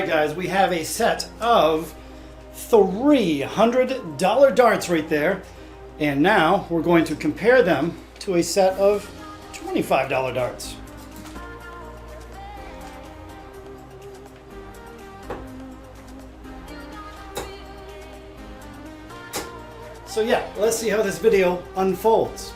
right, guys, we have a set of $300 darts right there. And now we're going to compare them to a set of $25 darts. So yeah, let's see how this video unfolds.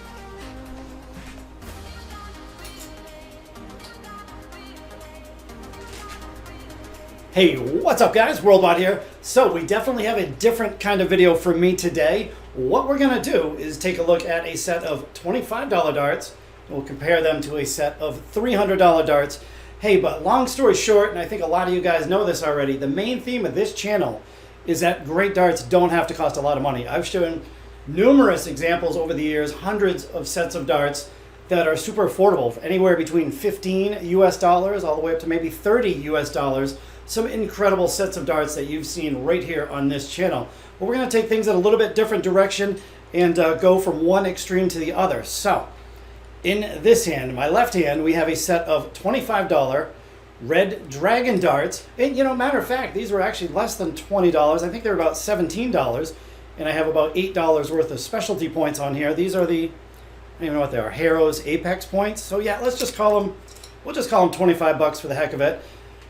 Hey, what's up guys? Worldbot here. So we definitely have a different kind of video for me today. What we're gonna do is take a look at a set of $25 darts. We'll compare them to a set of $300 darts. Hey, but long story short, and I think a lot of you guys know this already, the main theme of this channel is that great darts don't have to cost a lot of money. I've shown numerous examples over the years, hundreds of sets of darts that are super affordable, anywhere between 15 US dollars all the way up to maybe 30 US dollars. Some incredible sets of darts that you've seen right here on this channel. But we're going to take things in a little bit different direction and go from one extreme to the other. So in this hand, my left hand, we have a set of $25 red dragon darts. And you know, matter of fact, these were actually less than $20. I think they're about $17. And I have about $8 worth of specialty points on here. These are the, I don't even know what they are, Harrow's Apex points. So yeah, let's just call them, we'll just call them 25 bucks for the heck of it.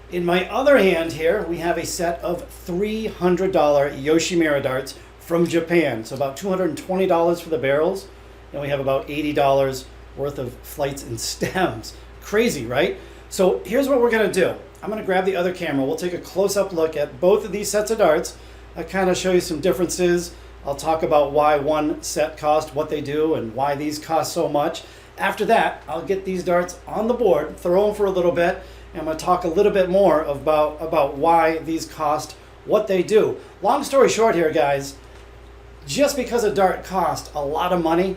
In my other hand here, we have a set of $300 Yoshimura darts from Japan. So about $220 for the barrels. And we have about $80 worth of flights and stems. Crazy, right? So here's what we're gonna do. I'm gonna grab the other camera. We'll take a close-up look at both of these sets of darts. I'll kind of show you some differences. I'll talk about why one set cost what they do and why these cost so much. After that, I'll get these darts on the board, throw them for a little bit, and I'm going to talk a little bit more about why these cost what they do. Long story short here, guys, just because a dart costs a lot of money,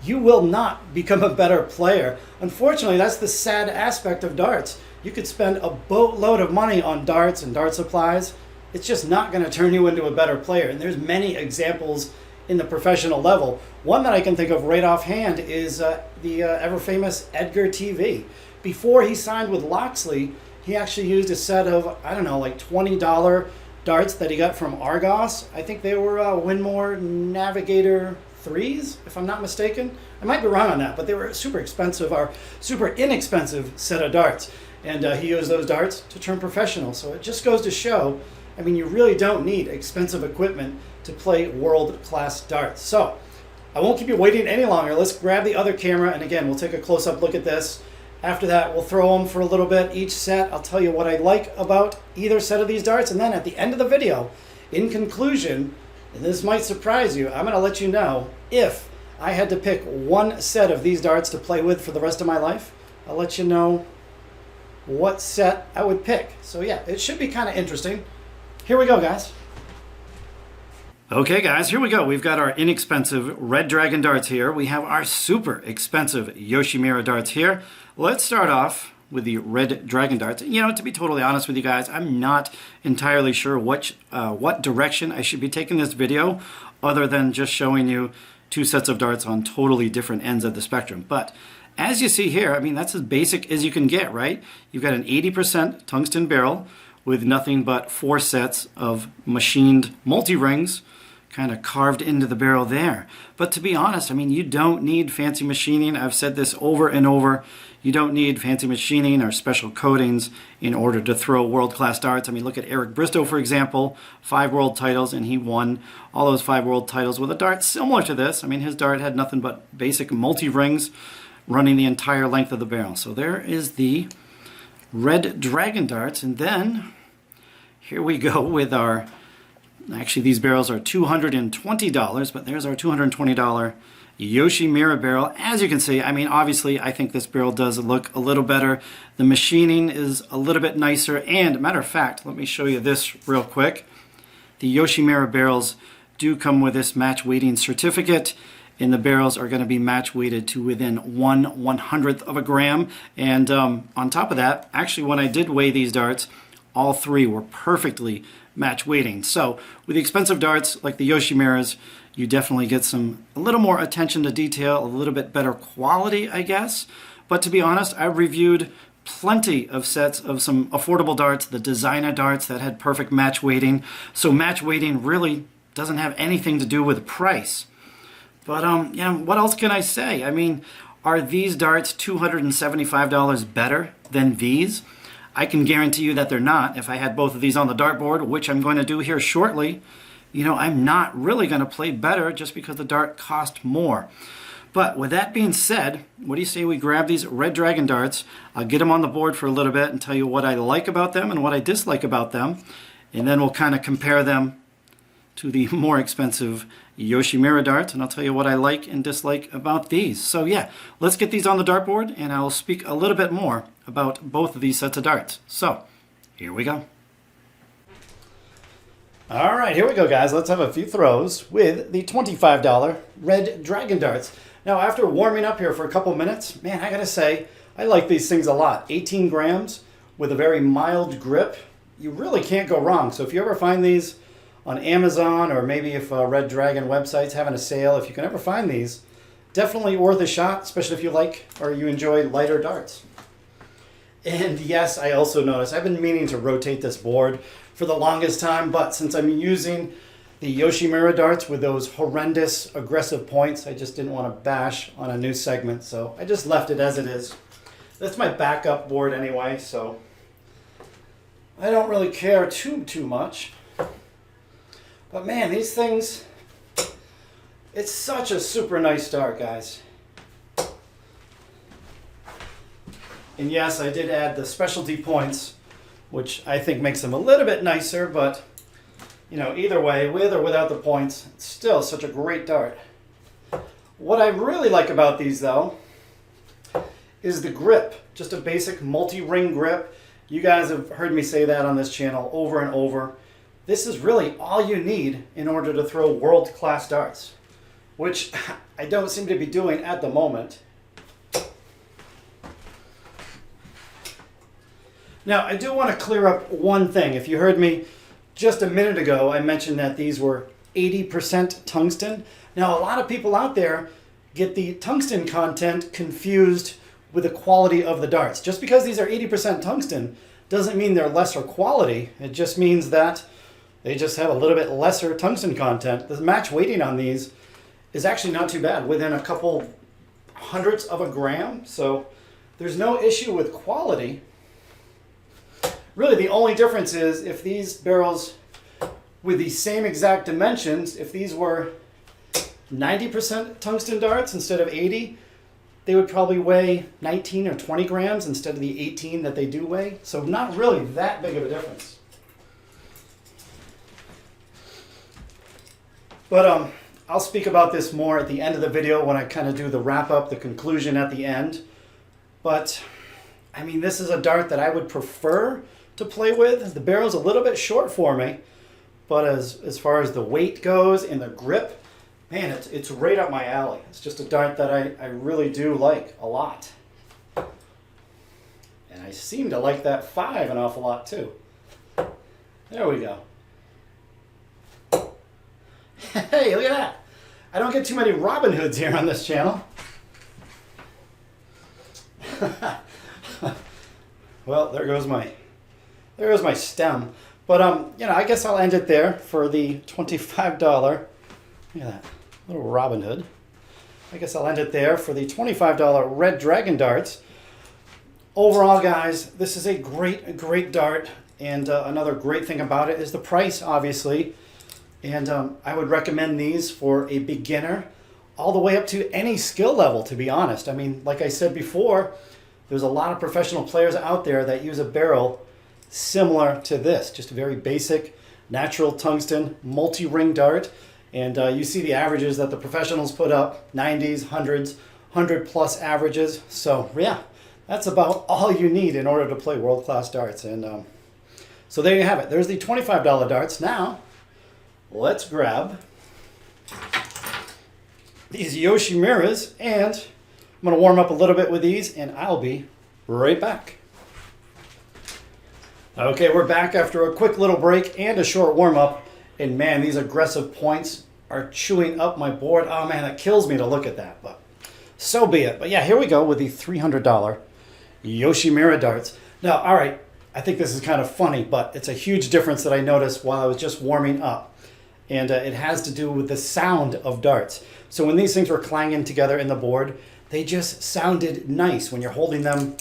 you will not become a better player. Unfortunately, that's the sad aspect of darts. You could spend a boatload of money on darts and dart supplies. It's just not going to turn you into a better player. And there's many examples in the professional level. One that I can think of right offhand is the ever famous Edgar TV. Before he signed with Loxley, he actually used a set of, I don't know, like $20 darts that he got from Argos. I think they were Winmore Navigator 3s, if I'm not mistaken. I might be wrong on that, but they were super expensive, or super inexpensive set of darts. And he used those darts to turn professional. So it just goes to show, I mean, you really don't need expensive equipment to play world-class darts. So I won't keep you waiting any longer. Let's grab the other camera, and again, we'll take a close-up look at this. After that, we'll throw them for a little bit each set. I'll tell you what I like about either set of these darts, and then at the end of the video, in conclusion, and this might surprise you, I'm going to let you know if I had to pick one set of these darts to play with for the rest of my life, I'll let you know what set I would pick. So yeah, it should be kind of interesting. Here we go, guys. Okay, guys, here we go. We've got our inexpensive red dragon darts here. We have our super expensive Yoshimura darts here. Let's start off with the red dragon darts. You know, to be totally honest with you guys, I'm not entirely sure what direction I should be taking this video, other than just showing you two sets of darts on totally different ends of the spectrum. But as you see here, I mean, that's as basic as you can get, right? You've got an 80% tungsten barrel with nothing but 4 sets of machined multi-rings kind of carved into the barrel there. But to be honest, I mean, you don't need fancy machining. I've said this over and over. You don't need fancy machining or special coatings in order to throw world-class darts. I mean, look at Eric Bristow, for example, 5 world titles, and he won all those 5 world titles with a dart similar to this. I mean, his dart had nothing but basic multi-rings running the entire length of the barrel. So there is the red dragon darts, and then here we go with our, actually these barrels are $220, but there's our $220 Yoshimura barrel. As you can see, I mean, obviously I think this barrel does look a little better. The machining is a little bit nicer, and matter of fact, let me show you this real quick. The Yoshimura barrels do come with this match weighting certificate, and the barrels are going to be match weighted to within 1/100th of a gram. And on top of that, actually when I did weigh these darts, all 3 were perfectly match weighting. So with the expensive darts like the Yoshimuras, you definitely get a little more attention to detail, a little bit better quality, I guess. But to be honest, I've reviewed plenty of sets of some affordable darts, the designer darts that had perfect match weighting. So match weighting really doesn't have anything to do with price. But what else can I say? I mean, are these darts $275 better than these? I can guarantee you that they're not. If I had both of these on the dartboard, which I'm going to do here shortly, I'm not really going to play better just because the dart cost more. But with that being said, what do you say we grab these Red Dragon darts, I'll get them on the board for a little bit and tell you what I like about them and what I dislike about them, and then we'll kind of compare them to the more expensive Yoshimura darts, and I'll tell you what I like and dislike about these. So yeah, let's get these on the dartboard, and I'll speak a little bit more about both of these sets of darts. So, here we go. All right, here we go, guys. Let's have a few throws with the $25 Red Dragon darts. Now, after warming up here for a couple minutes, man, I gotta say, I like these things a lot. 18 grams with a very mild grip. You really can't go wrong. So if you ever find these on Amazon, or maybe if Red Dragon website's having a sale, if you can ever find these, definitely worth a shot, especially if you like or you enjoy lighter darts. And yes, I also noticed, I've been meaning to rotate this board for the longest time, but since I'm using the Yoshimura darts with those horrendous aggressive points, I just didn't want to bash on a new segment, so I just left it as it is. That's my backup board anyway, so I don't really care too much. But man, these things, it's such a super nice dart, guys. And yes, I did add the specialty points, which I think makes them a little bit nicer, but either way, with or without the points, it's still such a great dart. What I really like about these, though, is the grip. Just a basic multi-ring grip. You guys have heard me say that on this channel over and over. This is really all you need in order to throw world-class darts, which I don't seem to be doing at the moment. Now, I do want to clear up one thing. If you heard me just a minute ago, I mentioned that these were 80% tungsten. Now, a lot of people out there get the tungsten content confused with the quality of the darts. Just because these are 80% tungsten doesn't mean they're lesser quality. It just means that they just have a little bit lesser tungsten content. The match weighting on these is actually not too bad, within a couple hundredths of a gram. So there's no issue with quality. Really, the only difference is if these barrels with the same exact dimensions, if these were 90% tungsten darts instead of 80, they would probably weigh 19 or 20 grams instead of the 18 that they do weigh. So not really that big of a difference. But I'll speak about this more at the end of the video when I kind of do the wrap up, the conclusion at the end. But I mean, this is a dart that I would prefer to play with. The barrel's a little bit short for me, but as far as the weight goes and the grip, man, it's right up my alley. It's just a dart that I really do like a lot. And I seem to like that 5 an awful lot too. There we go. Hey, look at that. I don't get too many Robin Hoods here on this channel. Well, there goes my stem. But I guess I'll end it there for the $25. Look at that little Robin Hood. I guess I'll end it there for the $25 Red Dragon darts. Overall, guys, this is a great dart, and another great thing about it is the price, obviously. And I would recommend these for a beginner all the way up to any skill level, to be honest. I mean, like I said before, there's a lot of professional players out there that use a barrel similar to this, just a very basic, natural tungsten, multi-ring dart. And you see the averages that the professionals put up, 90s, 100s, 100 plus averages. So yeah, that's about all you need in order to play world-class darts. And so there you have it. There's the $25 darts. Now, let's grab these Yoshimuras, and I'm going to warm up a little bit with these, and I'll be right back. Okay, we're back after a quick little break and a short warm-up, and man, these aggressive points are chewing up my board. Oh man, that kills me to look at that, but so be it. But yeah, here we go with the $300 Yoshimura darts. Now, all right, I think this is kind of funny, but it's a huge difference that I noticed while I was just warming up. And it has to do with the sound of darts. So when these things were clanging together in the board, they just sounded nice. When you're holding them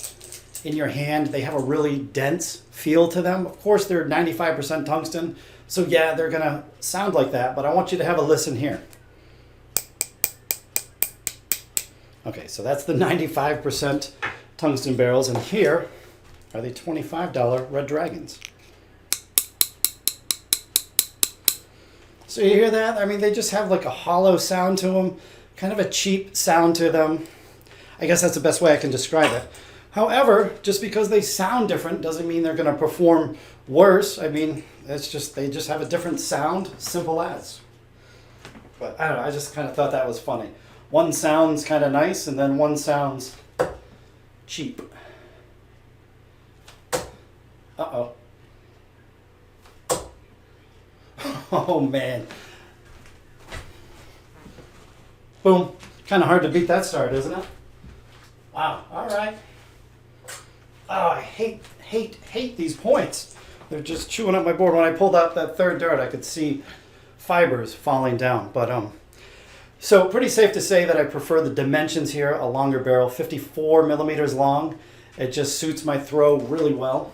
in your hand, they have a really dense feel to them. Of course, they're 95% tungsten, so yeah, they're gonna sound like that, but I want you to have a listen here. Okay, so that's the 95% tungsten barrels, and here are the $25 Red Dragons. So you hear that? I mean, they just have like a hollow sound to them, kind of a cheap sound to them. I guess that's the best way I can describe it. However, just because they sound different doesn't mean they're going to perform worse. I mean, it's just they just have a different sound, simple as. But I don't know, I just kind of thought that was funny. One sounds kind of nice, and then one sounds cheap. Uh-oh. Oh, man. Boom. Kind of hard to beat that start, isn't it? Wow. All right. Oh, I hate these points. They're just chewing up my board. When I pulled out that third dart, I could see fibers falling down. But so pretty safe to say that I prefer the dimensions here, a longer barrel, 54 millimeters long. It just suits my throw really well.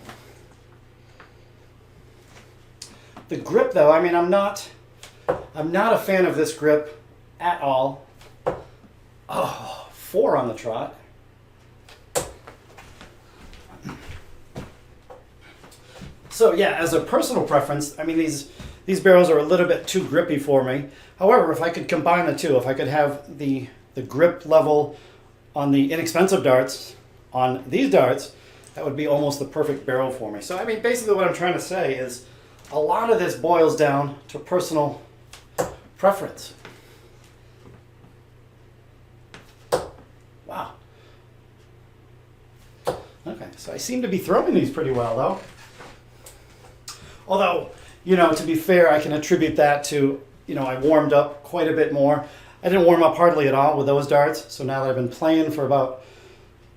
The grip, though, I mean, I'm not a fan of this grip at all. Oh, 4 on the trot. So yeah, as a personal preference, I mean, these barrels are a little bit too grippy for me. However, if I could combine the two, if I could have the grip level on the inexpensive darts on these darts, that would be almost the perfect barrel for me. So I mean, basically what I'm trying to say is a lot of this boils down to personal preference. Wow. Okay, so I seem to be throwing these pretty well, though. Although, you know, to be fair, I can attribute that to, you know, I warmed up quite a bit more. I didn't warm up hardly at all with those darts, so now that I've been playing for about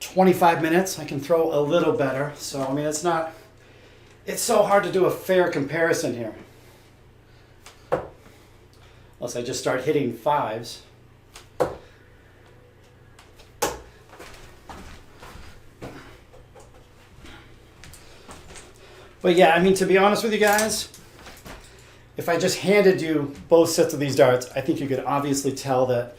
25 minutes, I can throw a little better. So, I mean, it's so hard to do a fair comparison here. Unless I just start hitting 5s. But yeah, I mean, to be honest with you guys, if I just handed you both sets of these darts, I think you could obviously tell that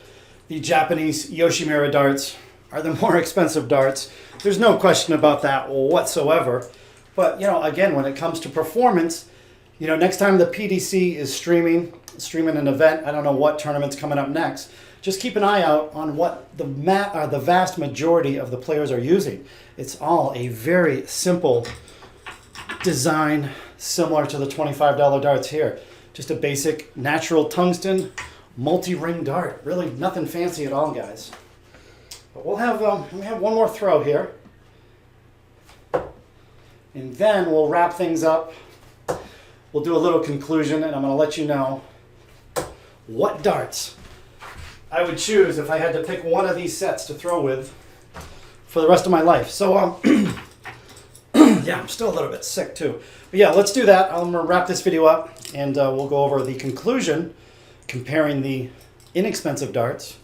the Japanese Yoshimura darts are the more expensive darts. There's no question about that whatsoever. But, you know, again, when it comes to performance, you know, next time the PDC is streaming an event, I don't know what tournament's coming up next, just keep an eye out on what the vast majority of the players are using. It's all a very simple design, similar to the $25 darts here. Just a basic natural tungsten multi-ring dart. Really nothing fancy at all, guys. But we have one more throw here. And then we'll wrap things up. We'll do a little conclusion, and I'm going to let you know what darts I would choose if I had to pick one of these sets to throw with for the rest of my life. So, yeah, I'm still a little bit sick too. But yeah, let's do that. I'm going to wrap this video up, and we'll go over the conclusion, comparing the inexpensive darts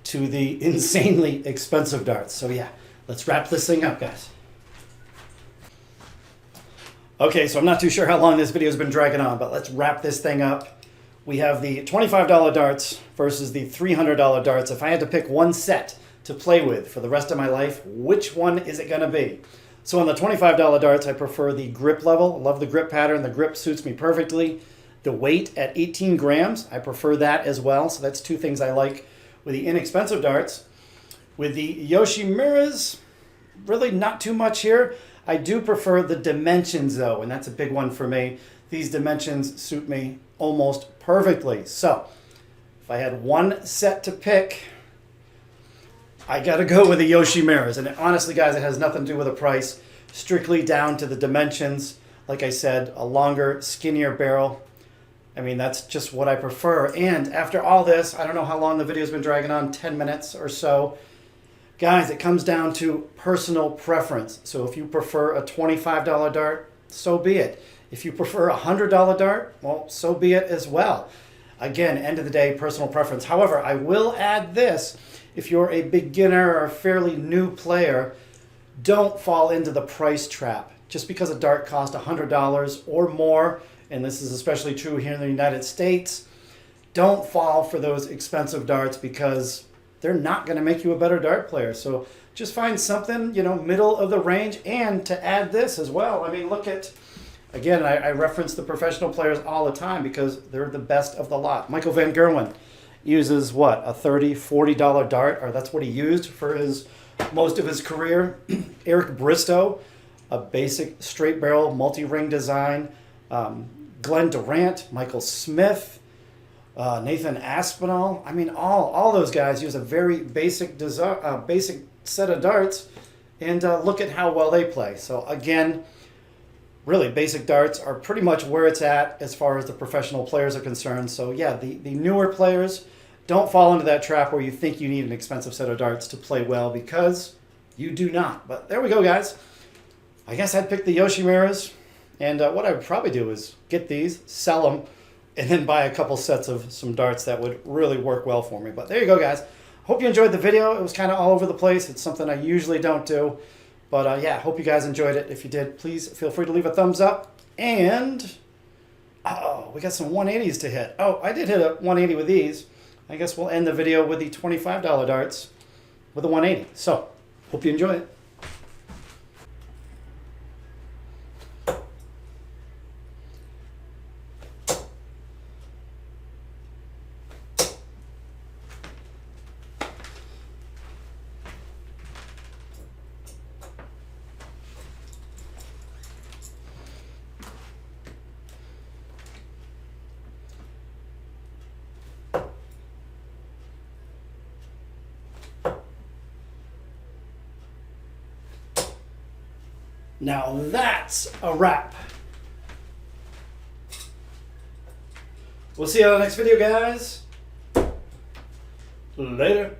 to the insanely expensive darts. So yeah, let's wrap this thing up, guys. Okay, so I'm not too sure how long this video has been dragging on, but let's wrap this thing up. We have the $25 darts versus the $300 darts. If I had to pick one set to play with for the rest of my life, which one is it going to be? So on the $25 darts, I prefer the grip level. I love the grip pattern. The grip suits me perfectly. The weight at 18 grams, I prefer that as well. So that's two things I like with the inexpensive darts. With the Yoshimuras, really not too much here. I do prefer the dimensions though, and that's a big one for me. These dimensions suit me almost perfectly. So if I had one set to pick, I gotta go with the Yoshimuras. And honestly, guys, it has nothing to do with the price. Strictly down to the dimensions. Like I said, a longer, skinnier barrel. I mean, that's just what I prefer. And after all this, I don't know how long the video's been dragging on, 10 minutes or so. Guys, it comes down to personal preference. So if you prefer a $25 dart, so be it. If you prefer a $100 dart, well, so be it as well. Again, end of the day, personal preference. However, I will add this. If you're a beginner or a fairly new player, don't fall into the price trap. Just because a dart costs $100 or more, and this is especially true here in the United States, don't fall for those expensive darts because they're not going to make you a better dart player. So just find something, middle of the range. And to add this as well, I mean, look at, again, I reference the professional players all the time because they're the best of the lot. Michael Van Gerwen uses what, a $30, $40 dart, or that's what he used for most of his career. Eric Bristow, a basic straight barrel multi-ring design. Glenn Durant, Michael Smith, Nathan Aspinall. I mean, all those guys use a very basic set of darts, and look at how well they play. So again, really basic darts are pretty much where it's at as far as the professional players are concerned. So yeah, the newer players, don't fall into that trap where you think you need an expensive set of darts to play well, because you do not. But there we go, guys. I guess I'd pick the Yoshimuras, and what I would probably do is get these, sell them, and then buy a couple sets of some darts that would really work well for me. But there you go, guys. Hope you enjoyed the video. It was kind of all over the place. It's something I usually don't do. But yeah, hope you guys enjoyed it. If you did, please feel free to leave a thumbs up. And, we got some 180s to hit. Oh, I did hit a 180 with these. I guess we'll end the video with the $25 darts with a 180. So, hope you enjoy it. Now that's a wrap. We'll see you on the next video, guys. Later.